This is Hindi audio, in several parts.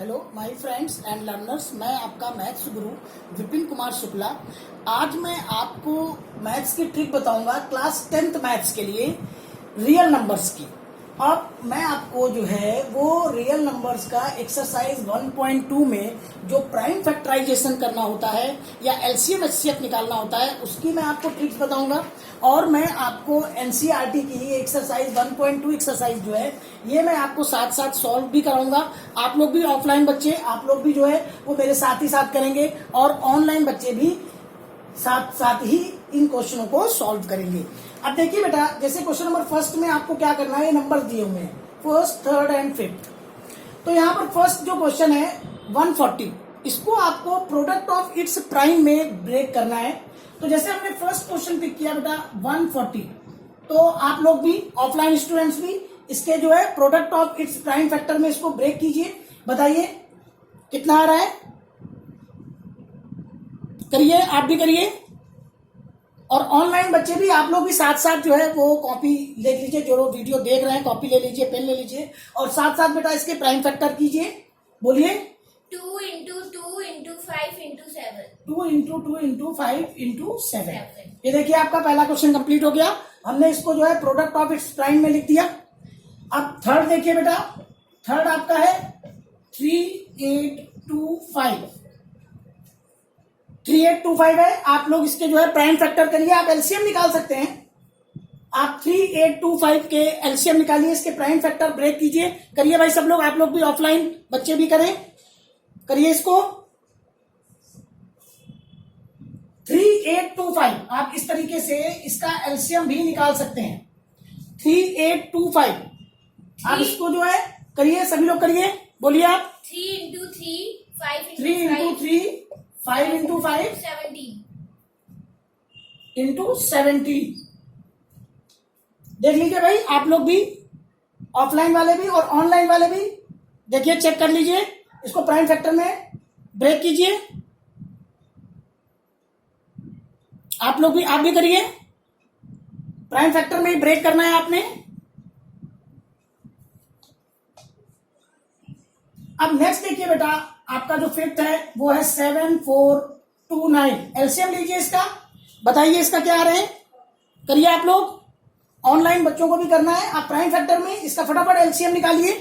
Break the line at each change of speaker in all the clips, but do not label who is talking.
Hello my friends and learners, मैं आपका मैथ्स गुरु विपिन कुमार शुक्ला। आज मैं आपको मैथ्स की ट्रिक बताऊंगा क्लास 10th मैथ्स के लिए रियल नंबर्स की। अब मैं आपको जो है वो रियल नंबर्स का एक्सरसाइज 1.2 में जो प्राइम फैक्टराइजेशन करना होता है या एलसीएम एचसीएफ निकालना होता है उसकी मैं आपको ट्रिक्स बताऊंगा। और मैं आपको एनसीईआरटी की एक्सरसाइज 1.2 एक्सरसाइज जो है ये मैं आपको साथ साथ सॉल्व भी कराऊंगा। आप लोग भी ऑफलाइन बच्चे आप लोग भी जो है वो मेरे साथ ही साथ करेंगे और ऑनलाइन बच्चे भी साथ साथ ही इन क्वेश्चनों को सॉल्व करेंगे। अब देखिए बेटा, जैसे क्वेश्चन नंबर फर्स्ट में आपको क्या करना है, नंबर दिए हुए हैं फर्स्ट, थर्ड एंड फिफ्थ। तो यहाँ पर फर्स्ट जो क्वेश्चन है 140, इसको आपको प्रोडक्ट ऑफ इट्स प्राइम में ब्रेक करना है। तो जैसे हमने फर्स्ट क्वेश्चन पिक किया बेटा 140, तो आप लोग भी ऑफलाइन स्टूडेंट्स भी इसके जो है product of its prime factor में इसको ब्रेक कीजिए। बताइए कितना आ रहा है, करिए, आप भी करिए। और ऑनलाइन बच्चे भी आप लोग भी साथ साथ जो है वो कॉपी देख लीजिए, जो लोग वीडियो देख रहे हैं कॉपी ले लीजिए, पेन ले लीजिए और साथ साथ बेटा इसके प्राइम फैक्टर कीजिए। बोलिए
2 into 2 into 5 into 7.
2 into 2 into 5 into 7। ये देखिए आपका पहला क्वेश्चन कंप्लीट हो गया। हमने इसको जो है प्रोडक्ट ऑफ इट्स प्राइम में लिख दिया। अब थर्ड देखिए बेटा, थर्ड आपका है 3825। 3825 है। आप लोग इसके जो है प्राइम फैक्टर करिए, आप एलसीएम निकाल सकते हैं। आप 3825 के एलसीएम निकालिए, इसके प्राइम फैक्टर ब्रेक कीजिए। करिए भाई सब लोग, आप लोग भी ऑफलाइन बच्चे भी करें, करिए इसको। 3825 आप इस तरीके से इसका एलसीएम भी निकाल सकते हैं। 3825 आप इसको जो है करिए, सभी लोग करिए। बोलिए आप
3 into 3, 5 into
3 into 3, 5 into 5
17.
into 70। देख लीजिए भाई, आप लोग भी ऑफलाइन वाले भी और ऑनलाइन वाले भी देखिए, चेक कर लीजिए, इसको प्राइम फैक्टर में ब्रेक कीजिए। आप लोग भी, आप भी करिए, प्राइम फैक्टर में ही ब्रेक करना है आपने। अब नेक्स्ट देखिए बेटा, आपका जो फिफ्थ है वो है 7429। एलसीएम लीजिए इसका, बताइए इसका क्या आ रहे हैं, करिए आप लोग। ऑनलाइन बच्चों को भी करना है, आप प्राइम फैक्टर में इसका फटाफट एलसीएम निकालिए,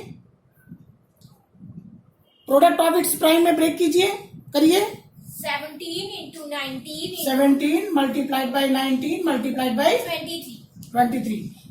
प्रोडक्ट ऑफ इट्स प्राइम में ब्रेक कीजिए, करिए।
17 into 19 into
17 multiplied by 19 multiplied by 23।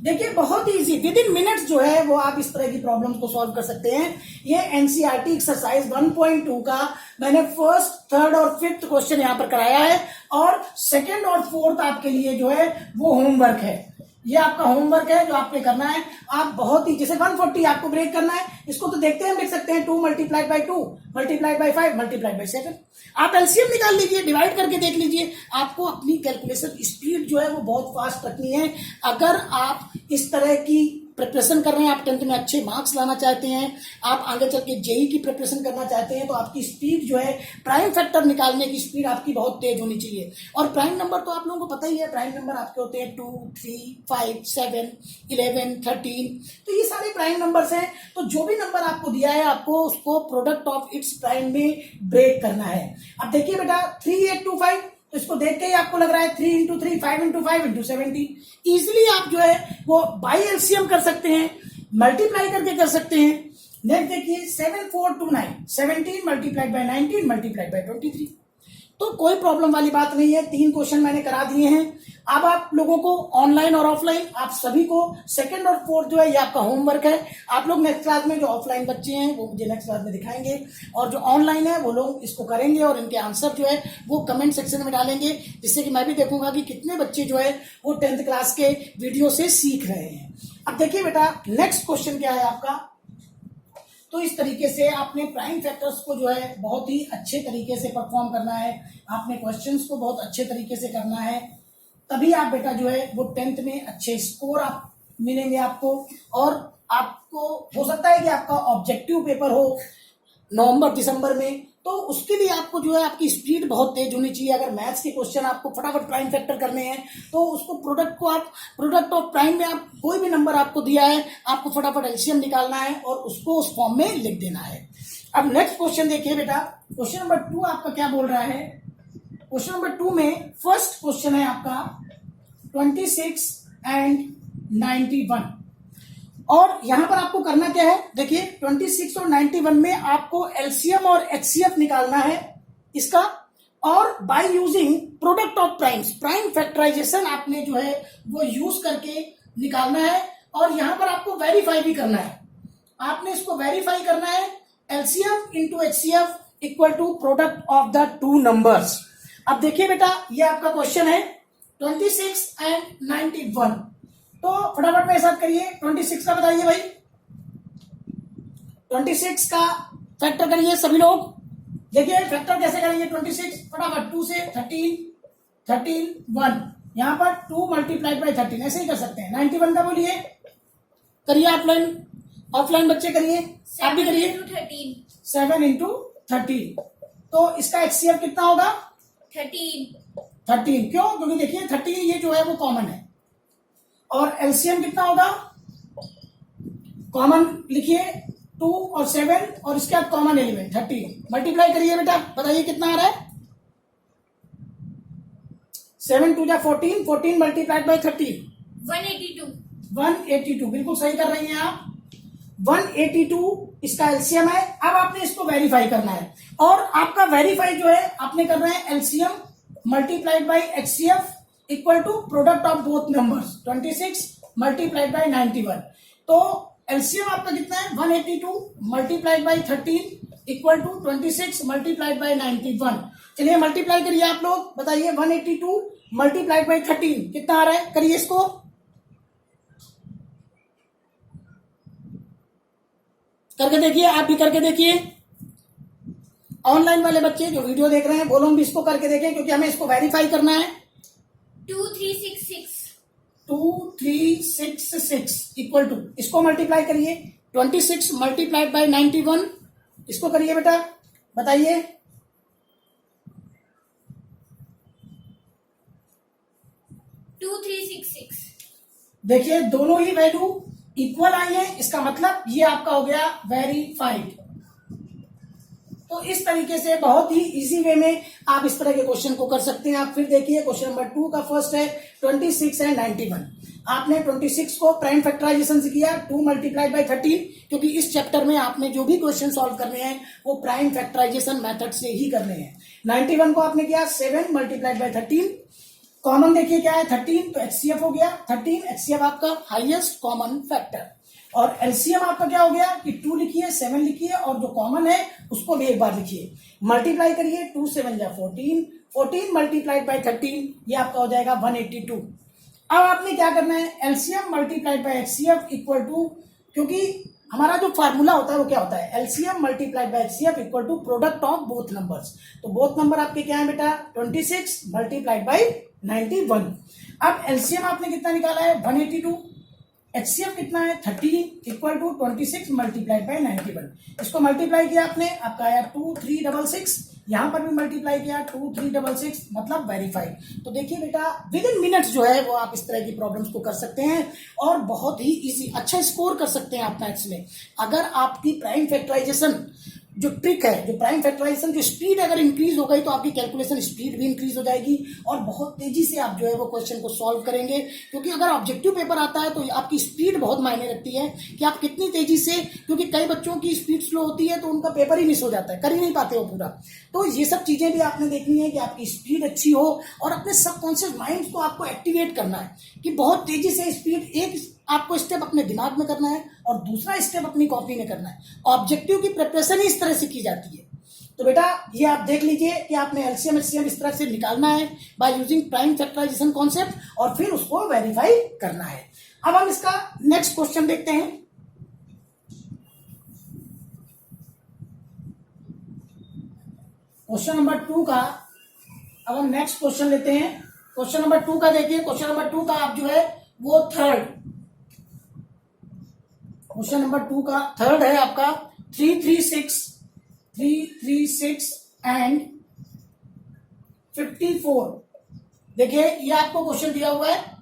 देखिए बहुत ही इजी, विद इन मिनट्स जो है वो आप इस तरह की प्रॉब्लम्स को सॉल्व कर सकते हैं। ये एनसीईआरटी एक्सरसाइज 1.2 का मैंने फर्स्ट, थर्ड और फिफ्थ क्वेश्चन यहाँ पर कराया है और सेकंड और फोर्थ आपके लिए जो है वो होमवर्क है। ये आपका होमवर्क है जो आपने करना है। आप बहुत ही, जैसे 140 आपको ब्रेक करना है, इसको तो देखते हैं, लिख सकते हैं 2 multiplied by 2 multiplied by 5 multiplied by 7। आप एलसीएम निकाल लीजिए, डिवाइड करके देख लीजिए। आपको अपनी कैलकुलेशन स्पीड जो है वो बहुत फास्ट रखनी है। अगर आप इस तरह की प्रिपरेशन कर रहे हैं, आप 10th में अच्छे मार्क्स लाना चाहते हैं, आप आगे चल के जेई की प्रिपरेशन करना चाहते हैं, तो आपकी स्पीड जो है प्राइम फैक्टर निकालने की स्पीड आपकी बहुत तेज होनी चाहिए। और प्राइम नंबर तो आप लोगों को पता ही है, प्राइम नंबर आपके होते हैं 2, 3, 5, 7, 11, 13। तो ये सारे प्राइम नंबर्स हैं। तो जो भी नंबर आपको दिया है आपको उसको प्रोडक्ट ऑफ इट्स प्राइम में ब्रेक करना है। अब देखिए बेटा 3825, तो इसको देख के ही आपको लग रहा है 3 into 3, 5 into 5 into 70। इजिली आप जो है वो बाई एलसीएम कर सकते हैं, मल्टीप्लाई करके कर सकते हैं। नेक्स्ट देखिए 7429, 17 मल्टीप्लाइड बाई 19 मल्टीप्लाइड बाई 23। तो कोई प्रॉब्लम वाली बात नहीं है, 3 क्वेश्चन मैंने करा दिए हैं। अब आप लोगों को ऑनलाइन और ऑफलाइन आप सभी को सेकंड और फोर्थ जो है ये आपका होमवर्क है। आप लोग नेक्स्ट क्लास में, जो ऑफलाइन बच्चे हैं वो मुझे नेक्स्ट क्लास में दिखाएंगे और जो ऑनलाइन है वो लोग इसको करेंगे और इनके आंसर जो है वो कमेंट सेक्शन में डालेंगे, जिससे कि मैं भी देखूंगा कि कितने बच्चे जो है वो 10th क्लास के वीडियो से सीख रहे हैं। अब देखिए बेटा नेक्स्ट क्वेश्चन क्या है आपका। तो इस तरीके से आपने प्राइम फैक्टर्स को जो है बहुत ही अच्छे तरीके से परफॉर्म करना है, आपने क्वेश्चंस को बहुत अच्छे तरीके से करना है, तभी आप बेटा जो है वो 10th में अच्छे स्कोर आप मिलेंगे आपको। और आपको हो सकता है कि आपका ऑब्जेक्टिव पेपर हो नवंबर दिसंबर में, तो उसके लिए आपको जो है आपकी स्पीड बहुत तेज होनी चाहिए। अगर मैथ्स के क्वेश्चन आपको फटाफट प्राइम फैक्टर करने हैं तो उसको प्रोडक्ट ऑफ प्राइम में आप कोई भी नंबर आपको दिया है, आपको फटाफट एलसीएम निकालना है और उसको उस फॉर्म में लिख देना है। अब नेक्स्ट क्वेश्चन देखिए बेटा, क्वेश्चन नंबर 2 आपका क्या बोल रहा है। क्वेश्चन नंबर 2 में फर्स्ट क्वेश्चन है आपका 26 एंड 91 और यहां पर आपको करना क्या है, देखिए 26 और 91 में आपको एलसीएम और एचसीएफ निकालना है इसका, और by using product of primes, prime factorisation आपने जो है वो यूज करके निकालना है और यहां पर आपको वेरीफाई भी करना है। आपने इसको वेरीफाई करना है, LCM into HCF equal to product of the two numbers. अब देखिए बेटा, ये आपका क्वेश्चन है 26 एंड 91, तो फटाफट मेरे साथ करिए। 26 का बताइए भाई, 26 का फैक्टर करिए सभी लोग। देखिए फैक्टर कैसे करेंगे 26, फटाफट 2 से 13, 1 यहां पर 2 मल्टीप्लाइड बाई 13 ऐसे ही कर सकते हैं। 91 का बोलिए, करिए ऑफलाइन बच्चे करिए, आप भी करिए। 7 इंटू 13, तो इसका एचसीएफ कितना होगा 13। क्यों? क्योंकि देखिए 30 ये जो है वो कॉमन है, और एलसीएम कितना होगा, कॉमन लिखिए 2 और 7 और इसके बाद कॉमन एलिमेंट 30, मल्टीप्लाई करिए बेटा, बताइए कितना आ रहा है। 7 2 जा 14, 14 मल्टीप्लाइड बाई 30 182, बिल्कुल सही कर रही हैं आप। 182 इसका एलसीएम है। अब आपने इसको वेरीफाई करना है और आपका वेरीफाई जो है आपने करना है LCM multiplied by HCF equal to product of both numbers 26 multiplied by 91। तो एलसीएम आपका कितना है 182 multiplied by 13 equal to 26 multiplied by 91। चलिए मल्टीप्लाई करिए आप लोग, बताइए 182 मल्टीप्लाइड बाई 13 कितना आ रहा है, करिए इसको। करके देखिए, आप भी करके देखिए। ऑनलाइन वाले बच्चे जो वीडियो देख रहे हैं वो लोग भी इसको करके देखें, क्योंकि हमें इसको वेरीफाई करना है। 2366 इक्वल टू, इसको मल्टीप्लाई करिए 26 मल्टीप्लाइड बाई 91, इसको करिए बेटा, बताइए। देखिए दोनों ही वैल्यू इक्वल आई है, इसका मतलब ये आपका हो गया वेरीफाइड। तो इस तरीके से बहुत ही इजी वे में आप इस तरह के क्वेश्चन को कर सकते हैं। आप फिर देखिए क्वेश्चन नंबर 2 का फर्स्ट है 26 एंड 91। आपने 26 को प्राइम फैक्टराइजेशन से किया 2 मल्टीप्लाइड बाई 13, क्योंकि इस चैप्टर में आपने जो भी क्वेश्चन सॉल्व करने हैं वो प्राइम फैक्टराइजेशन मेथड से ही करने हैं। 91 को आपने किया 7 मल्टीप्लाइड बाई 13, कॉमन देखिए क्या है 13, तो एचसीएफ हो गया 13, एचसीएफ आपका हाईएस्ट कॉमन फैक्टर। और एलसीएम आपका क्या हो गया कि 2 लिखिए 7 लिखिए और जो कॉमन है उसको भी एक बार लिखिए, मल्टीप्लाई करिए 2 7 जा 14, 14 मल्टीप्लाइड बाई 13 ये आपका हो जाएगा 182। अब आपने क्या करना है LCM multiplied by HCF equal to, क्योंकि हमारा जो फार्मूला होता है वो क्या होता है LCM multiplied by HCF equal to product of both numbers. तो बोथ नंबर आपके क्या है बेटा 26 मल्टीप्लाइड बाई 91। अब एलसीएम आपने कितना निकाला है 182, एचसीएफ कितना है 13 इक्वल टू 26 मल्टीप्लाइड बाई 91। इसको मल्टीप्लाई किया आपने, आपका आया 2366, यहां पर भी मल्टीप्लाई किया 2366, मतलब वेरीफाइड। तो देखिए बेटा विद इन मिनट्स जो है वो आप इस तरह की प्रॉब्लम्स को कर सकते हैं और बहुत ही इजी अच्छा स्कोर कर सकते हैं आप मैथ्स में। अगर आपकी प्राइम फैक्टराइजेशन जो ट्रिक है, जो प्राइम फैक्टराइजेशन जो स्पीड अगर इंक्रीज हो गई तो आपकी कैलकुलेशन स्पीड भी इंक्रीज हो जाएगी और बहुत तेजी से आप जो है वो क्वेश्चन को सॉल्व करेंगे। क्योंकि अगर ऑब्जेक्टिव पेपर आता है तो आपकी स्पीड बहुत मायने रखती है कि आप कितनी तेजी से, क्योंकि कई बच्चों की स्पीड स्लो होती है तो उनका पेपर ही मिस हो जाता है, कर ही नहीं पाते हो पूरा। तो ये सब चीजें भी आपने देखनी है कि आपकी स्पीड अच्छी हो और अपने सबकॉन्शियस माइंड को आपको एक्टिवेट करना है कि बहुत तेजी से स्पीड, एक आपको स्टेप अपने दिमाग में करना है और दूसरा स्टेप अपनी कॉपी में करना है। ऑब्जेक्टिव की प्रिपरेशन ही इस तरह से की जाती है। तो बेटा ये आप देख लीजिए कि आपने एलसीएम एचसीएम इस तरह से निकालना है by using prime factorisation concept और फिर उसको वेरीफाई करना है। अब हम इसका नेक्स्ट क्वेश्चन देखते हैं। क्वेश्चन नंबर 2 का अब हम नेक्स्ट क्वेश्चन लेते हैं। क्वेश्चन नंबर 2 का देखिए, क्वेश्चन नंबर 2 का आप जो है वो थर्ड, क्वेश्चन नंबर 2 का थर्ड है आपका 336 336 एंड 54। देखिए ये आपको क्वेश्चन दिया हुआ है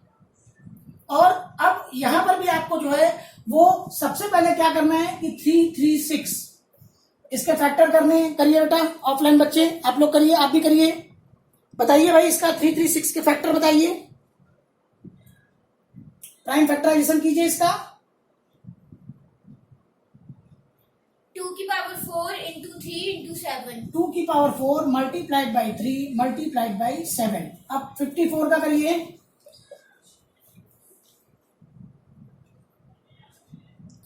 और अब यहां पर भी आपको जो है वो सबसे पहले क्या करना है कि 336 इसके फैक्टर करने हैं। करिए बेटा, ऑफलाइन बच्चे आप लोग करिए, आप भी करिए, बताइए भाई इसका 336 के फैक्टर बताइए, प्राइम फैक्टराइजेशन कीजिए इसका।
2 की पावर 4 into 3 into 7।
2 की power 4 multiplied by 3 multiplied by 7। अब 54 का करिए।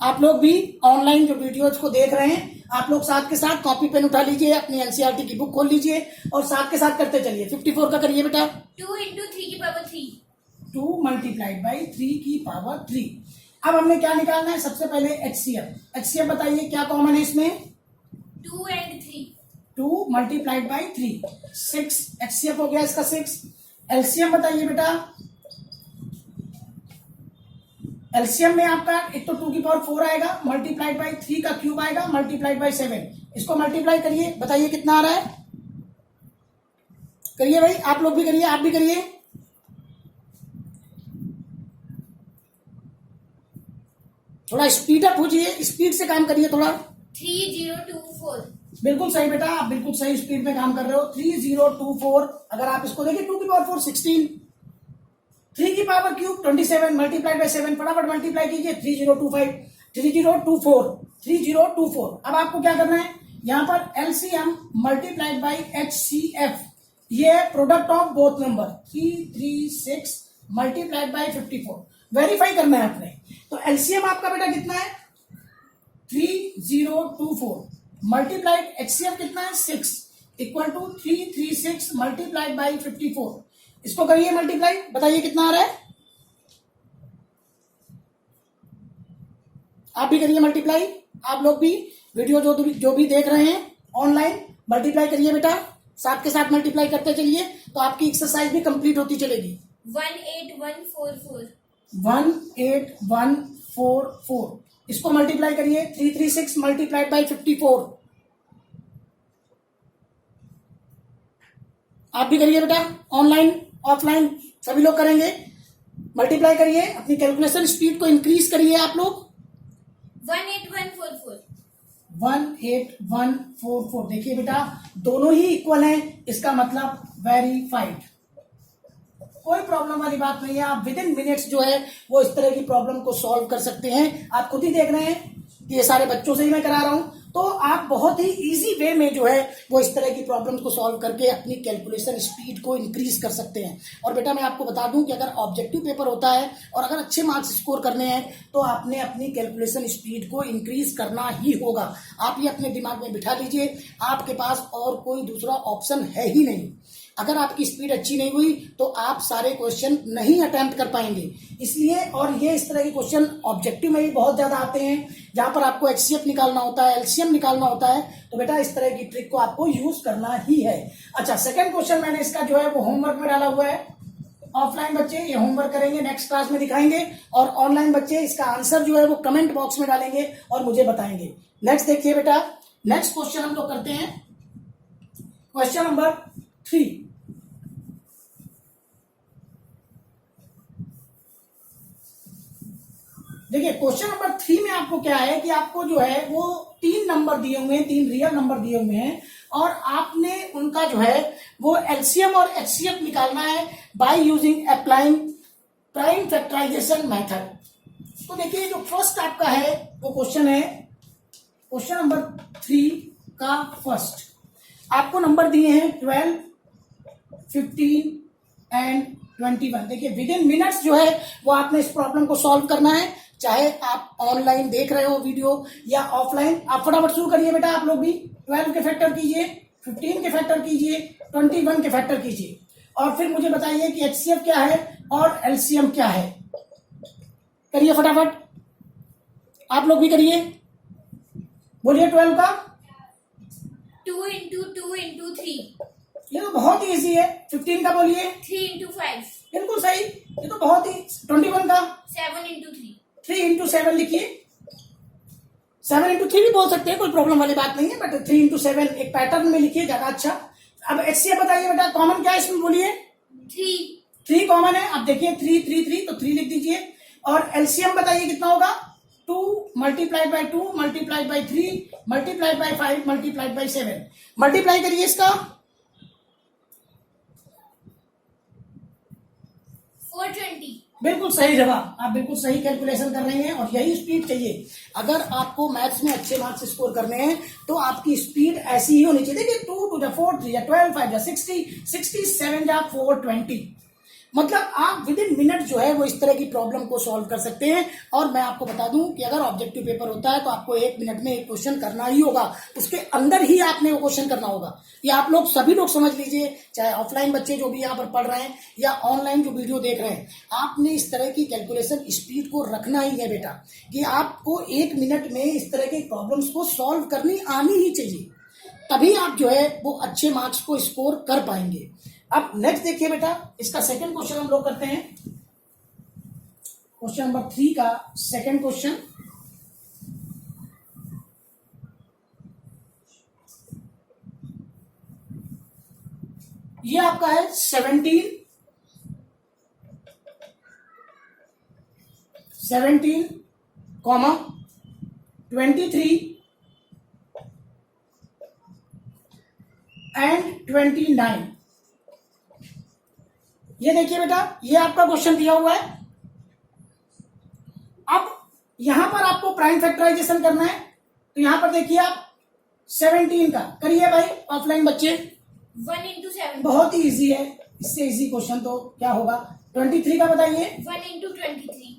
आप लोग भी ऑनलाइन जो वीडियोज को देख रहे हैं, आप लोग साथ के साथ कॉपी पेन उठा लीजिए, अपनी एनसीईआरटी की बुक खोल लीजिए और साथ के साथ करते चलिए। 54 का करिए बेटा।
2 into 3 की पावर 3।
2 मल्टीप्लाइड बाई 3 की पावर 3। अब हमने क्या निकालना है, सबसे पहले एचसीएफ। एचसीएफ बताइए क्या कॉमन है इसमें?
2 and 3।
2 multiplied by 3 6। एचसीएफ हो गया इसका 6। एलसीएम बताइए बेटा। एलसीएम में आपका एक तो 2 की पावर 4 आएगा, मल्टीप्लाइड बाई 3 का क्यूब आएगा, मल्टीप्लाइड बाई 7। इसको मल्टीप्लाई करिए, बताइए कितना आ रहा है। करिए भाई, आप लोग भी करिए, आप भी करिए। थोड़ा स्पीड अप होजिए, स्पीड से काम करिए थोड़ा।
3024।
बिल्कुल सही बेटा, आप बिल्कुल सही स्पीड में काम कर रहे हो। 3024। अगर आप इसको देखिए 2 की पावर 4 16, 3 की पावर क्यूब 27 मल्टीप्लाइड बाई 7। फटाफट मल्टीप्लाई कीजिए। 3025 3024 3024। अब आपको क्या करना है, यहां पर एलसीएम मल्टीप्लाइड बाई एचसीएफ, ये product of both number 336 multiplied by 54 verify करना है आपने। तो एलसीएम आपका बेटा कितना है 3024 मल्टीप्लाइड एचसीएफ कितना है 6 इक्वल टू 336 मल्टीप्लाइड बाई 54। इसको करिए मल्टीप्लाई, बताइए कितना आ रहा है। आप भी करिए मल्टीप्लाई, आप लोग भी वीडियो जो भी देख रहे हैं ऑनलाइन मल्टीप्लाई करिए बेटा, साथ के साथ मल्टीप्लाई करते चलिए तो आपकी एक्सरसाइज भी कंप्लीट होती चलेगी।
18144।
18144 इसको मल्टीप्लाई करिए। 336 मल्टीप्लाइड बाई 54। आप भी करिए बेटा, ऑनलाइन ऑफलाइन सभी लोग करेंगे। मल्टीप्लाई करिए, अपनी कैलकुलेशन स्पीड को इंक्रीज करिए आप लोग।
18144।
18144। देखिए बेटा दोनों ही इक्वल हैं, इसका मतलब वेरीफाइड। कोई प्रॉब्लम वाली बात नहीं है, आप विद इन मिनट्स जो है वो इस तरह की प्रॉब्लम को सॉल्व कर सकते हैं। आप खुद ही देख रहे हैं कि ये सारे बच्चों से ही मैं करा रहा हूं, तो आप बहुत ही इजी वे में जो है वो इस तरह की प्रॉब्लम्स को सॉल्व करके अपनी कैलकुलेशन स्पीड को इंक्रीज कर सकते हैं। और बेटा मैं आपको बता दूं कि अगर ऑब्जेक्टिव पेपर होता है और अगर अच्छे मार्क्स स्कोर करने हैं तो आपने अपनी कैलकुलेशन स्पीड को इंक्रीज करना ही होगा। आप ये अपने दिमाग में बिठा लीजिए, आपके पास और कोई दूसरा ऑप्शन है ही नहीं। अगर आपकी स्पीड अच्छी नहीं हुई तो आप सारे क्वेश्चन नहीं अटेम्प्ट कर पाएंगे। इसलिए, और ये इस तरह के क्वेश्चन ऑब्जेक्टिव में भी बहुत ज्यादा आते हैं जहां पर आपको एचसीएफ निकालना होता है, एलसीएम निकालना होता है, तो बेटा इस तरह की ट्रिक को आपको यूज करना ही है। अच्छा, सेकंड क्वेश्चन मैंने इसका जो है वो होमवर्क में डाला हुआ है। ऑफलाइन बच्चे ये होमवर्क करेंगे, नेक्स्ट क्लास में दिखाएंगे, और ऑनलाइन बच्चे इसका आंसर जो है वो कमेंट बॉक्स में डालेंगे और मुझे बताएंगे। नेक्स्ट देखिए बेटा, नेक्स्ट क्वेश्चन हम लोग करते हैं क्वेश्चन नंबर 3। देखिए क्वेश्चन नंबर 3 में आपको क्या है कि आपको जो है वो 3 नंबर दिए हुए हैं, 3 रियल नंबर दिए हुए हैं और आपने उनका जो है वो एलसीएम और एचसीएफ निकालना है by using applying prime factorisation method. तो देखिए जो फर्स्ट आपका है वो क्वेश्चन है क्वेश्चन नंबर 3 का फर्स्ट। आपको नंबर दिए हैं 12, 15 एंड 21। देखिए विद इन मिनट्स जो है वो आपने इस प्रॉब्लम को सॉल्व करना है, चाहे आप ऑनलाइन देख रहे हो वीडियो या ऑफलाइन। आप फटाफट शुरू करिए बेटा, आप लोग भी 12 के फैक्टर कीजिए, 15 के फैक्टर कीजिए, 21 के फैक्टर कीजिए और फिर मुझे बताइए कि एचसीएफ क्या है और एलसीएम क्या है। करिए फटाफट, आप लोग भी करिए, बोलिए 12 का
2 into 2 into 3।
ये तो बहुत ही इजी है। 15 का बोलिए
3 into 5।
बिल्कुल सही, ये तो बहुत ही। 21 का
7 into 3।
3 into 7 लिखिए, 7 इंटू 3 भी बोल सकते हैं, कोई प्रॉब्लम वाली बात नहीं है, बट 3 इंटू 7 एक पैटर्न में लिखिए ज्यादा अच्छा। अब HCF बताइए बेटा, कॉमन क्या है इसमें बोलिए? 3 कॉमन है। अब देखिए 3 3 3 तो 3 लिख दीजिए। और LCM बताइए कितना होगा? 2 multiplied by 2 multiplied by 3 multiplied by 5 multiplied by 7। Multiply करिए इसका।
420।
बिल्कुल सही जवाब, आप बिल्कुल सही कैलकुलेशन कर रही हैं और यही स्पीड चाहिए। अगर आपको मैथ्स में अच्छे मार्क्स स्कोर करने हैं तो आपकी स्पीड ऐसी ही होनी चाहिए। देखिए 2 2 4 3 12 5 60 67 420, मतलब आप विद इन मिनट जो है वो इस तरह की प्रॉब्लम को सॉल्व कर सकते हैं। और मैं आपको बता दूं कि अगर ऑब्जेक्टिव पेपर होता है तो आपको 1 मिनट में एक क्वेश्चन करना ही होगा, उसके अंदर ही आपने वो क्वेश्चन करना होगा। ये आप लोग सभी लोग समझ लीजिए, चाहे ऑफलाइन बच्चे जो भी यहाँ पर पढ़ रहे हैं या ऑनलाइन जो वीडियो देख रहे हैं, आपने इस तरह की कैलकुलेशन स्पीड को रखना ही है बेटा, कि आपको 1 मिनट में इस तरह के प्रॉब्लम्स को सॉल्व करनी आनी ही चाहिए, तभी आप जो है वो अच्छे मार्क्स को स्कोर कर पाएंगे। अब नेक्स्ट देखिए बेटा, इसका सेकंड क्वेश्चन हम लोग करते हैं। क्वेश्चन नंबर 3 का सेकंड क्वेश्चन, ये आपका है 17 कॉमा 23 एंड 29। ये देखिए बेटा, ये आपका क्वेश्चन दिया हुआ है। अब यहां पर आपको प्राइम फैक्टराइजेशन करना है, तो यहां पर देखिए आप 17 का करिए भाई ऑफलाइन बच्चे।
1 into 7।
बहुत ही इजी है, इससे इजी क्वेश्चन तो क्या होगा। 23 का बताइए।
1 into 23।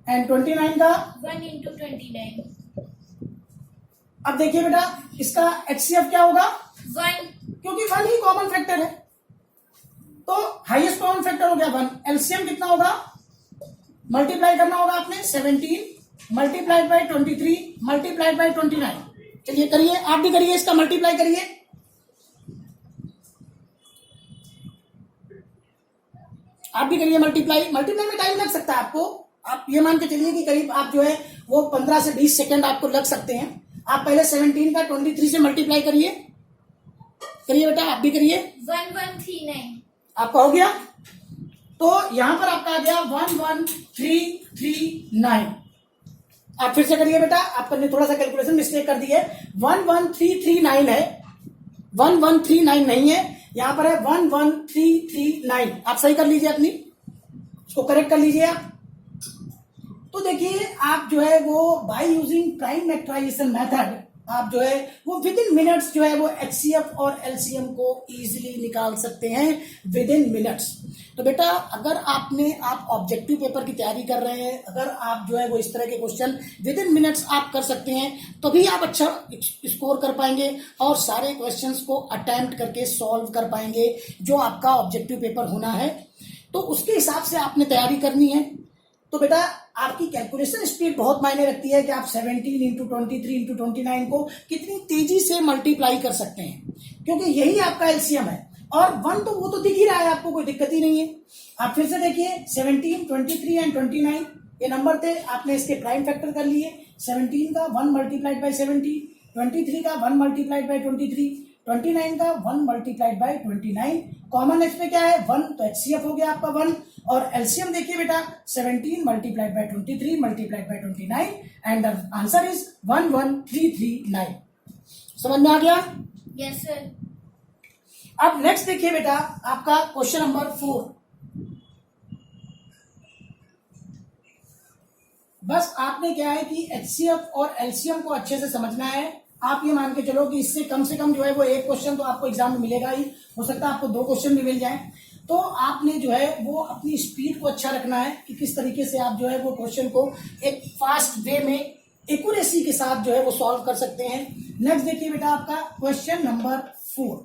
एंड 29 का
1 into 29।
अब देखिए बेटा, इसका HCF क्या होगा?
1।
क्योंकि 1 ही कॉमन फैक्टर है, तो हाईएस्ट कॉमन फैक्टर हो गया 1। LCM कितना होगा? मल्टीप्लाई करना होगा आपने 17 मल्टीप्लाइड बाई 23 मल्टीप्लाइड बाई 29। चलिए करिए, आप भी करिए, इसका मल्टीप्लाई करिए। आप भी करिए मल्टीप्लाई। मल्टीप्लाई में टाइम लग सकता है आपको, आप ये मान के चलिए कि करीब आप जो है वो 15 से 20 सेकंड आपको लग सकते हैं। आप पहले 17 का 23 से मल्टीप्लाई करिए। करिए बेटा, आप भी करिए।
1139।
आपका हो गया, तो यहां पर आपका आ गया 11339। आप फिर से करिए बेटा, आपने थोड़ा सा कैलकुलेशन मिस्टेक कर दी है। 11339 है, 1139 नहीं है, यहां पर है 11339। आप सही कर लीजिए, अपनी उसको करेक्ट कर लीजिए आप। तो देखिए आप जो है वो by using prime factorisation method आप जो है वो विद इन मिनट्स जो है वो HCF और LCM को इजीली निकाल सकते हैं विद इन मिनट्स। तो बेटा अगर आप ऑब्जेक्टिव पेपर की तैयारी कर रहे हैं, अगर आप जो है वो इस तरह के क्वेश्चन विद इन मिनट्स आप कर सकते हैं, तभी आप अच्छा स्कोर कर पाएंगे और सारे क्वेश्चंस को अटेम्प्ट करके सॉल्व कर पाएंगे जो आपका ऑब्जेक्टिव पेपर होना है। तो उसके हिसाब से आपने तैयारी करनी है। तो बेटा आपकी कैलकुलेशन स्पीड बहुत मायने रखती है कि आप 17 इंटू 23 इंटू 29 को कितनी तेजी से मल्टीप्लाई कर सकते हैं, क्योंकि यही आपका LCM है। और 1 तो वो तो दिख ही रहा है आपको, कोई दिक्कत ही नहीं है। आप फिर से देखिए 17, 23 एंड 29 ये नंबर थे, आपने इसके प्राइम फैक्टर कर लिए। 17 का 1 मल्टीप्लाइड बाई 70, 23 का 1 मल्टीप्लाइड बाई 23, 29 का 1 मल्टीप्लाइड बाई 29। कॉमन इसमें क्या है? 1, तो HCF हो गया आपका 1। और LCM देखिए बेटा 17 multiplied by 23 multiplied by 29 and the answer is 11339। समझ में आ गया?
Yes sir.
अब नेक्स्ट देखिए बेटा आपका क्वेश्चन नंबर 4। बस आपने क्या है कि HCF और LCM को अच्छे से समझना है। आप ये मान के चलो कि इससे कम से कम जो है वो एक क्वेश्चन तो आपको एग्जाम में मिलेगा ही, हो सकता है आपको 2 क्वेश्चन भी मिल जाएं। तो आपने जो है वो अपनी स्पीड को अच्छा रखना है कि किस तरीके से आप जो है वो क्वेश्चन को एक फास्ट वे में एक्यूरेसी के साथ जो है वो सॉल्व कर सकते हैं। नेक्स्ट देखिए बेटा आपका क्वेश्चन नंबर 4।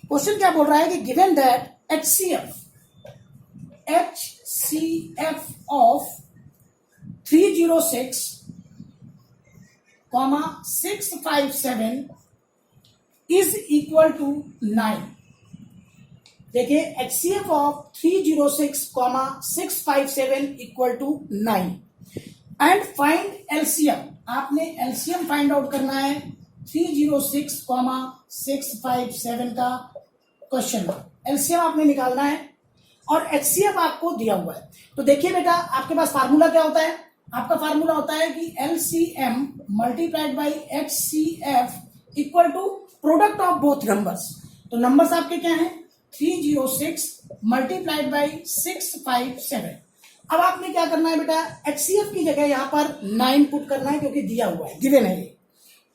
क्वेश्चन क्या बोल रहा है कि given that HCF of 306, 657 is equal to 9। देखिए HCF of 306, 657 equal to 9। And find LCM, आपने एलसीएम फाइंड आउट करना है 306,657 का क्वेश्चन। एलसीएम आपने निकालना है और एचसीएफ आपको दिया हुआ है। तो देखिए बेटा, आपके पास फार्मूला क्या होता है? आपका फार्मूला होता है कि LCM multiplied by HCF equal to product of both numbers. तो नंबर्स आपके क्या हैं? 306 मल्टीप्लाइड बाई 657। अब आपने क्या करना है बेटा, एचसीएफ की जगह यहां पर 9 पुट करना है क्योंकि दिया हुआ है, गिवन है ये।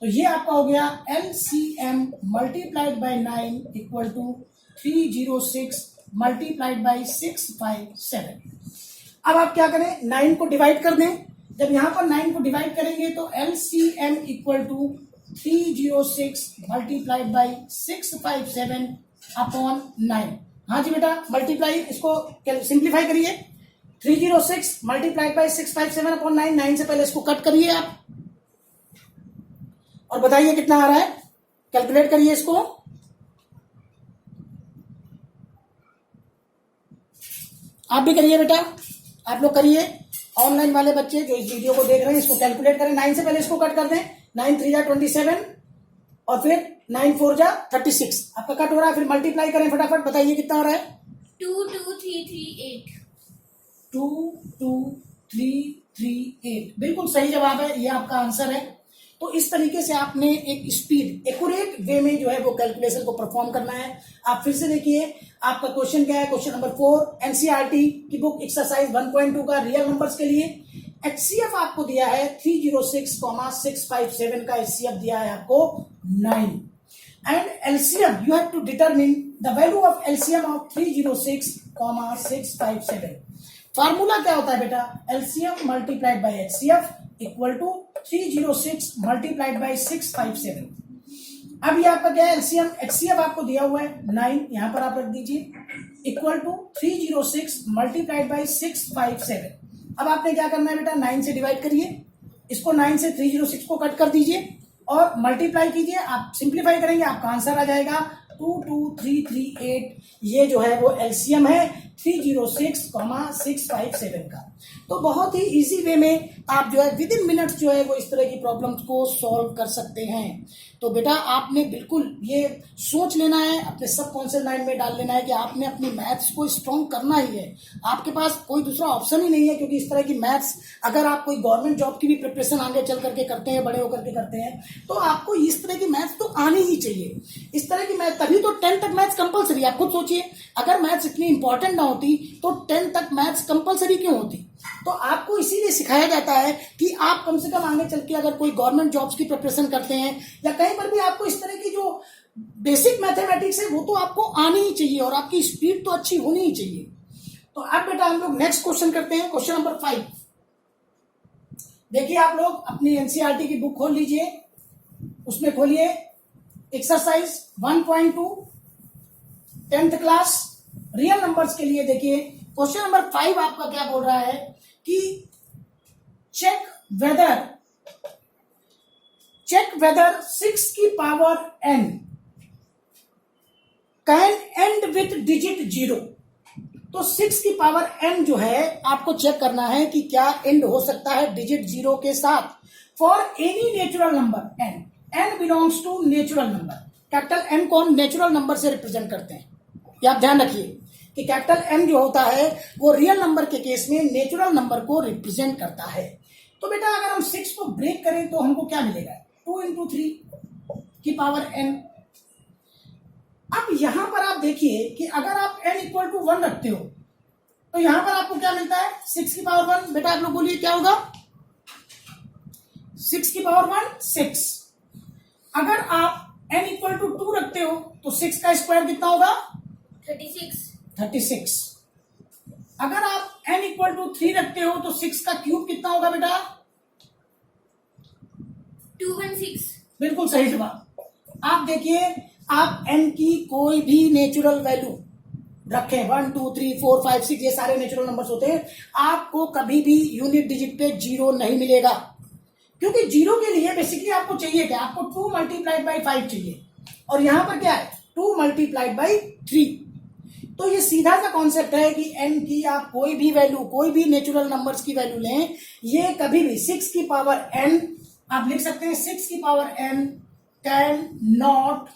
तो ये आपका हो गया LCM multiplied by 9 equal to 306 multiplied by 657। अब आप क्या करें, 9 को डिवाइड कर दें। जब यहां पर 9 को डिवाइड करेंगे तो LCM equal to 306 multiplied by 657 upon 9। हाँ जी बेटा, मल्टीप्लाई, इसको सिंप्लीफाई करिए। 306 मल्टीप्लाइड बाई 657 अपॉन 9। 9 से पहले इसको कट करिए आप और बताइए कितना आ रहा है, कैलकुलेट करिए इसको। आप भी करिए बेटा, आप लोग करिए। ऑनलाइन वाले बच्चे जो इस वीडियो को देख रहे हैं इसको कैलकुलेट करें। 9 से पहले इसको कट कर दें। 9 3 जा 27 और फिर 9 4 जा 36। आपका कट हो रहा है, फिर मल्टीप्लाई करें फटाफट, बताइए कितना हो रहा है।
22338।
22338 बिल्कुल सही जवाब है, ये आपका आंसर है। तो इस तरीके से आपने एक स्पीड एक्यूरेट वे में जो है वो कैलकुलेशन को परफॉर्म करना है। आप फिर से देखिए, आपका क्वेश्चन क्या है, क्वेश्चन नंबर 4 एनसीईआरटी की बुक एक्सरसाइज 1.2 का रियल नंबर्स के लिए। एचसीएफ आपको दिया है 306,657 का एचसीएफ दिया है आपको 9 and LCM you have to determine the value of LCM of 306,657। Formula क्या होता है बेटा, LCM multiplied by HCF equal to 306 multiplied by 657। अब ये आपका क्या है, एलसीएम एचसीएफ आपको दिया हुआ है 9, यहां पर आप रख दीजिए इक्वल टू 306 मल्टीप्लाइड बाई 657। अब आपने क्या करना है बेटा, 9 से डिवाइड करिए, इसको 9 से 306 को कट कर दीजिए और मल्टीप्लाई कीजिए। आप सिंप्लीफाई करेंगे, आपका आंसर आ जाएगा 22338। ये जो है वो एलसीएम है 306,657 का। तो बहुत ही इजी वे में आप जो है विद इन मिनट्स जो है वो इस तरह की प्रॉब्लम्स को सॉल्व कर सकते हैं। तो बेटा आपने बिल्कुल ये सोच लेना है, अपने सबकॉन्शियस माइंड में डाल लेना है कि आपने अपनी मैथ्स को स्ट्रॉन्ग करना ही है। आपके पास कोई दूसरा ऑप्शन ही नहीं है, क्योंकि इस तरह की मैथ्स अगर आप कोई गवर्नमेंट जॉब की भी प्रिपरेशन आगे चल करके करते हैं, बड़े होकर के करते हैं, तो आपको इस तरह की मैथ्स तो आनी ही चाहिए। इस तरह की मैथ, तभी तो 10 तक मैथ्स कंपलसरी। आप खुद सोचिए, अगर मैथ्स इतनी इंपॉर्टेंट ना होती तो 10 तक मैथ्स कंपलसरी क्यों होती? तो आपको इसीलिए सिखाया जाता है कि आप कम से कम आगे चल के अगर कोई गवर्नमेंट जॉब्स की प्रिपरेशन करते हैं या कहीं पर भी आपको इस तरह की जो बेसिक मैथमेटिक्स है वो तो आपको आनी ही चाहिए और आपकी स्पीड तो अच्छी होनी ही चाहिए। तो अब बेटा हम लोग नेक्स्ट क्वेश्चन करते हैं, क्वेश्चन नंबर 5। देखिए आप लोग अपनी एनसीईआरटी की बुक खोल लीजिए, उसमें खोलिए exercise 1.2 10th class real numbers के लिए। देखिए क्वेश्चन नंबर 5 आपका क्या बोल रहा है कि चेक वेदर 6 की power n can and with digit 0। तो 6 की पावर n जो है आपको चेक करना है कि क्या एंड हो सकता है डिजिट 0 के साथ for any natural number n। n belongs to natural number. Capital n को हम नेचुरल नंबर से रिप्रेजेंट करते हैं, ये आप ध्यान रखिए कि कैपिटल M जो होता है वो रियल नंबर के केस में नेचुरल नंबर को रिप्रेजेंट करता है। तो बेटा अगर हम 6 को ब्रेक करें तो हमको क्या मिलेगा, 2 into 3 की पावर n। अब यहां पर आप देखिए कि अगर आप n इक्वल टू 1 रखते हो तो यहां पर आपको क्या मिलता है, 6 की पावर 1। बेटा आप लोग बोलिए क्या होगा, 6 की पावर 1 6। अगर आप n इक्वल टू 2 रखते हो तो 6 का स्क्वायर कितना होगा, 36। अगर आप n इक्वल टू 3 रखते हो तो 6 का क्यूब कितना होगा बेटा,
216।
बिल्कुल सही जवाब। आप देखिए, आप n की कोई भी नेचुरल वैल्यू रखें, 1 2 3 4 5 6 ये सारे नेचुरल नंबर्स होते हैं, आपको कभी भी यूनिट डिजिट पे 0 नहीं मिलेगा। क्योंकि 0 के लिए बेसिकली आपको चाहिए क्या, आपको 2 मल्टीप्लाइड बाई 5 चाहिए और यहां पर क्या है 2 मल्टीप्लाइड बाई 3। तो ये सीधा सा कॉन्सेप्ट है कि n की आप कोई भी वैल्यू, कोई भी नेचुरल नंबर्स की वैल्यू लें, ये कभी भी 6 की पावर n आप लिख सकते हैं 6 की power n can not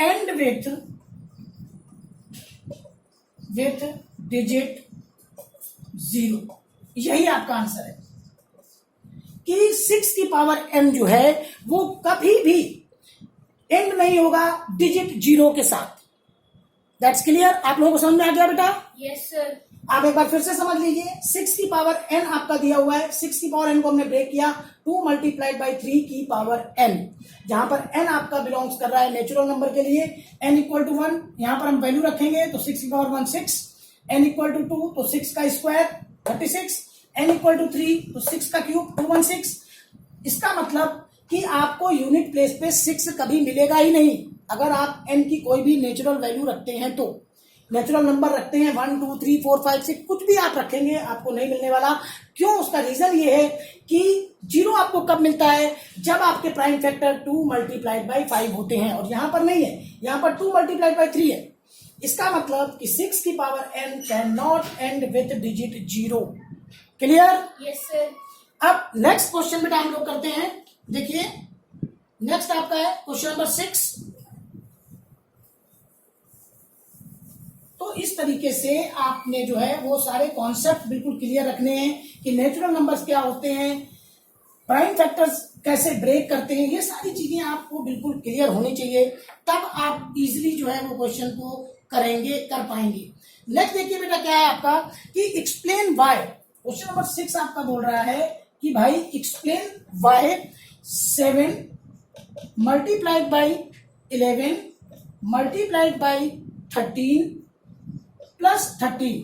and with digit 0। यही आपका आंसर है कि 6 की पावर n जो है वो कभी भी एंड नहीं होगा डिजिट 0 के साथ। That's clear? आप लोगों को समझ में आ गया बेटा?
Yes sir.
आप एक बार फिर से समझ लीजिए, 6 की पावर n आपका दिया हुआ है, 6 की पावर n को हमने ब्रेक किया 2 मल्टीप्लाइड बाई 3 की पावर n, जहां पर n आपका बिलोंग्स कर रहा है नेचुरल नंबर के लिए, n इक्वल टू 1, यहां पर हम वैल्यू रखेंगे तो 6 की पावर 1 6, n इक्वल टू 2 तो 6 का स्क्वायर 36, n इक्वल टू 3 तो 6 का क्यूब 216। इसका मतलब कि आपको यूनिट प्लेस पे 6 कभी मिलेगा ही नहीं अगर आप n की कोई भी नेचुरल वैल्यू रखते हैं तो। नेचुरल नंबर रखते हैं 1 2 3 4 5 6 कुछ भी आप रखेंगे आपको नहीं मिलने वाला। क्यों? उसका रीजन ये है कि 0 आपको कब मिलता है, जब आपके प्राइम फैक्टर 2 मल्टीप्लाइड बाई 5 होते हैं, और यहां पर नहीं है, यहां पर 2 मल्टीप्लाइड बाई 3 है। इसका मतलब कि 6 की power n can not and with digit 0। Clear?
Yes sir.
अब नेक्स्ट क्वेश्चन बेटा हम लोग करते हैं। देखिए नेक्स्ट आपका है क्वेश्चन नंबर 6। तो इस तरीके से आपने जो है वो सारे कॉन्सेप्ट बिल्कुल क्लियर रखने हैं कि नेचुरल नंबर्स क्या होते हैं, प्राइम फैक्टर्स कैसे ब्रेक करते हैं, ये सारी चीजें आपको बिल्कुल क्लियर होनी चाहिए, तब आप इजीली जो है वो क्वेश्चन को कर पाएंगे। नेक्स्ट देखिए बेटा क्या है आपका कि एक्सप्लेन वाई। क्वेश्चन नंबर 6 आपका बोल रहा है कि भाई explain why 7 multiplied by 11 multiplied by 13 plus 13।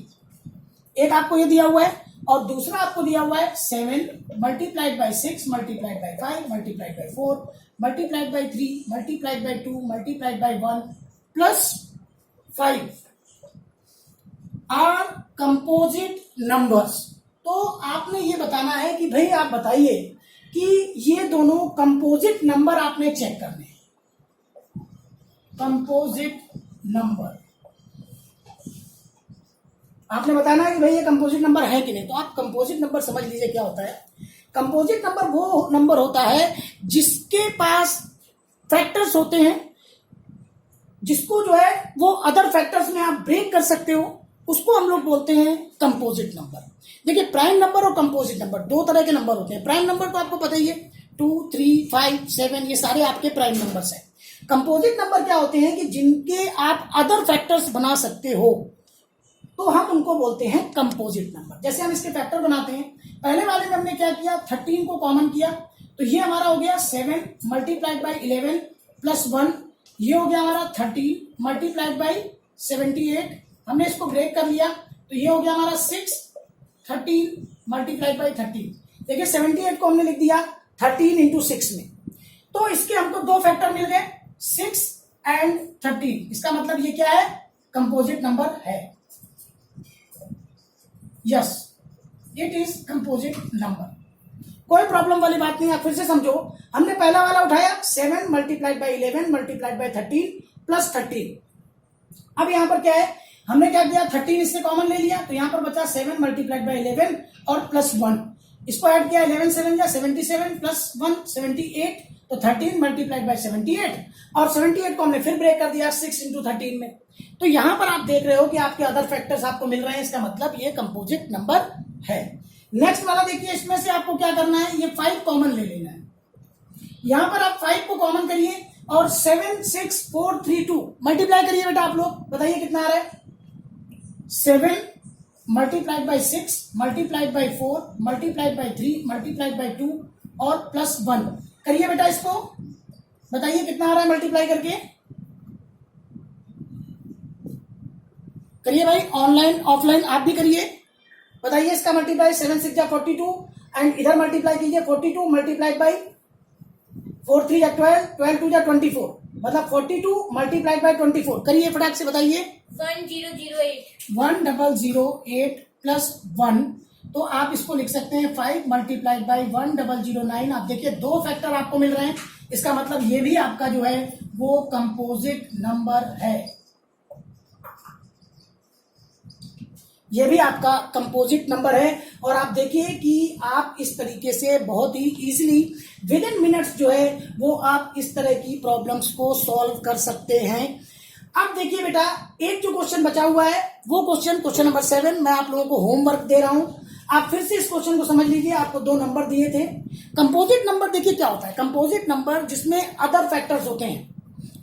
एक आपको ये दिया हुआ है और दूसरा आपको दिया हुआ है 7 multiplied by 6 multiplied by 5 multiplied by 4 multiplied by 3 multiplied by 2 multiplied by 1 plus 5 are composite numbers. तो आपने ये बताना है कि भाई आप बताइए कि ये दोनों कंपोजिट नंबर आपने चेक करने हैं। कंपोजिट नंबर आपने बताना है कि भाई ये कंपोजिट नंबर है कि नहीं। तो आप कंपोजिट नंबर समझ लीजिए क्या होता है। कंपोजिट नंबर वो नंबर होता है जिसके पास फैक्टर्स होते हैं, जिसको जो है वो अदर फैक्टर्स में आप ब्रेक कर सकते हो, उसको हम लोग बोलते हैं कंपोजिट नंबर। देखिए प्राइम नंबर और कंपोजिट नंबर दो तरह के नंबर होते हैं। प्राइम नंबर तो आपको पता ही है 2 3 5 7 ये सारे आपके प्राइम नंबर्स हैं। कंपोजिट नंबर क्या होते हैं कि जिनके आप अदर फैक्टर्स बना सकते हो, तो हम उनको बोलते हैं कंपोजिट नंबर। जैसे हम इसके फैक्टर बनाते हैं, पहले वाले में हमने क्या किया 13 को कॉमन किया, तो ये हमारा हो गया 7 मल्टीप्लाइड बाई 11 प्लस 1, ये हो गया हमारा 13 मल्टीप्लाइड बाई 78। हमने इसको ब्रेक कर लिया तो ये हो गया हमारा 6 13 मल्टीप्लाइड बाई 13। देखिए 78 को हमने लिख दिया 13 इंटू 6 में, तो इसके हमको दो फैक्टर मिल गए 6 एंड 13। इसका मतलब ये क्या है, कंपोजिट नंबर है। Yes it is composite number. कोई प्रॉब्लम वाली बात नहीं। आप फिर से समझो, हमने पहला वाला उठाया 7 multiplied by 11 multiplied by 13 plus 13। अब यहां पर क्या है, हमने क्या किया 13 इससे कॉमन ले लिया, तो यहां पर बचा 7 मल्टीप्लाइड बाई 11 और प्लस 1, इसको ऐड किया 11 7 या 77 प्लस 1 78, तो 13 मल्टीप्लाइड बाई 78 और 78 को हमने फिर ब्रेक कर दिया 6 इंटू 13 में। तो यहां पर आप देख रहे हो कि आपके अदर फैक्टर्स आपको मिल रहे हैं, इसका मतलब ये कंपोजिट नंबर है। नेक्स्ट वाला देखिए, इसमें से आपको क्या करना है, ये 5 कॉमन ले लेना है। यहां पर आप 5 को कॉमन करिए और 7 6 4 3 2 मल्टीप्लाई करिए बेटा। आप लोग बताइए कितना आ रहा है, 7 multiplied by 6 multiplied by 4 multiplied by 3 multiplied by 2 और प्लस 1। करिए बेटा इसको, बताइए कितना आ रहा है मल्टीप्लाई करके। करिए भाई, ऑनलाइन ऑफलाइन आप भी करिए, बताइए इसका मल्टीप्लाई। 7 6 जा 42 एंड इधर मल्टीप्लाई कीजिए 42 मल्टीप्लाइड बाई 4 3 जा 12 12 2 जा 24, मतलब 42 मल्टीप्लाइड बाई 24। करिए फटाक से बताइए। 1008 प्लस 1, तो आप इसको लिख सकते हैं 5 मल्टीप्लाइड बाई 1009। आप देखिए दो फैक्टर आपको मिल रहे हैं, इसका मतलब ये भी आपका जो है वो कंपोजिट नंबर है। ये भी आपका कंपोजिट नंबर है। और आप देखिए कि आप इस तरीके से बहुत ही इजीली विद इन मिनट्स जो है वो आप इस तरह की प्रॉब्लम्स को सॉल्व कर सकते हैं। अब देखिए बेटा, एक जो क्वेश्चन बचा हुआ है वो क्वेश्चन नंबर 7 मैं आप लोगों को होमवर्क दे रहा हूं। आप फिर से इस क्वेश्चन को समझ लीजिए। आपको 2 नंबर दिए थे। कंपोजिट नंबर देखिए क्या होता है। कंपोजिट नंबर जिसमें अदर फैक्टर्स होते हैं,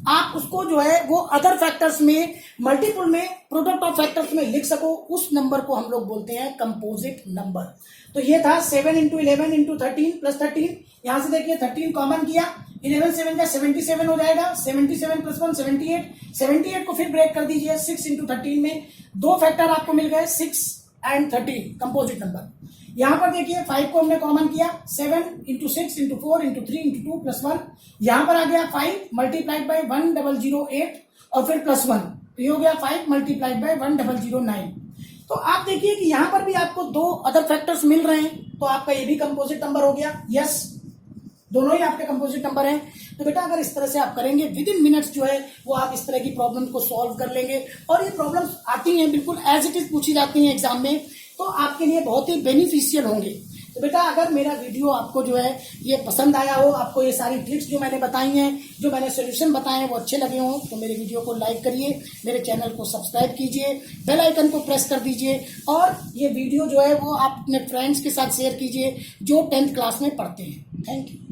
आप उसको जो है वो अदर फैक्टर्स में, मल्टीपल में, प्रोडक्ट ऑफ फैक्टर्स में लिख सको, उस नंबर को हम लोग बोलते हैं कंपोजिट नंबर। तो ये था 7 इंटू 11 इंटू 13 प्लस 13। यहां से देखिए 13 कॉमन किया, 11 7 का 77 हो जाएगा, 77 प्लस 1 78। 78 को फिर ब्रेक कर दीजिए 6 इंटू 13 में। 2 फैक्टर आपको मिल गए 6 एंड 13 कंपोजिट नंबर। यहां पर देखिए 5 को हमने कॉमन किया, 7 into 6 into 4 into 3 into 2 plus 1। यहां पर आ गया 5 मल्टीप्लाइड बाई 1008 और फिर प्लस 1, तो ये हो गया 5 मल्टीप्लाइड बाई 1009। तो आप देखिए कि यहां पर भी आपको 2 अदर फैक्टर्स मिल रहे हैं, तो आपका ये भी कंपोजिट नंबर हो गया। यस, दोनों ही आपके कंपोजिट नंबर हैं। तो बेटा अगर इस तरह से आप करेंगे विद इन मिनट्स जो है वो आप इस तरह की प्रॉब्लम को सॉल्व कर लेंगे। और ये प्रॉब्लम्स आती हैं बिल्कुल एज इट इज पूछी जाती हैं एग्जाम में, तो आपके लिए बहुत ही बेनिफिशियल होंगे। तो बेटा अगर मेरा वीडियो आपको जो है ये पसंद आया हो, आपको ये सारी ट्रिक्स जो मैंने बताई हैं, जो मैंने सोल्यूशन बताए हैं वो अच्छे लगे हों, तो मेरे वीडियो को लाइक करिए, मेरे चैनल को सब्सक्राइब कीजिए, बेल आइकन को प्रेस कर दीजिए और ये वीडियो जो है वो आप अपने फ्रेंड्स के साथ शेयर कीजिए जो 10th क्लास में पढ़ते हैं। Thank you.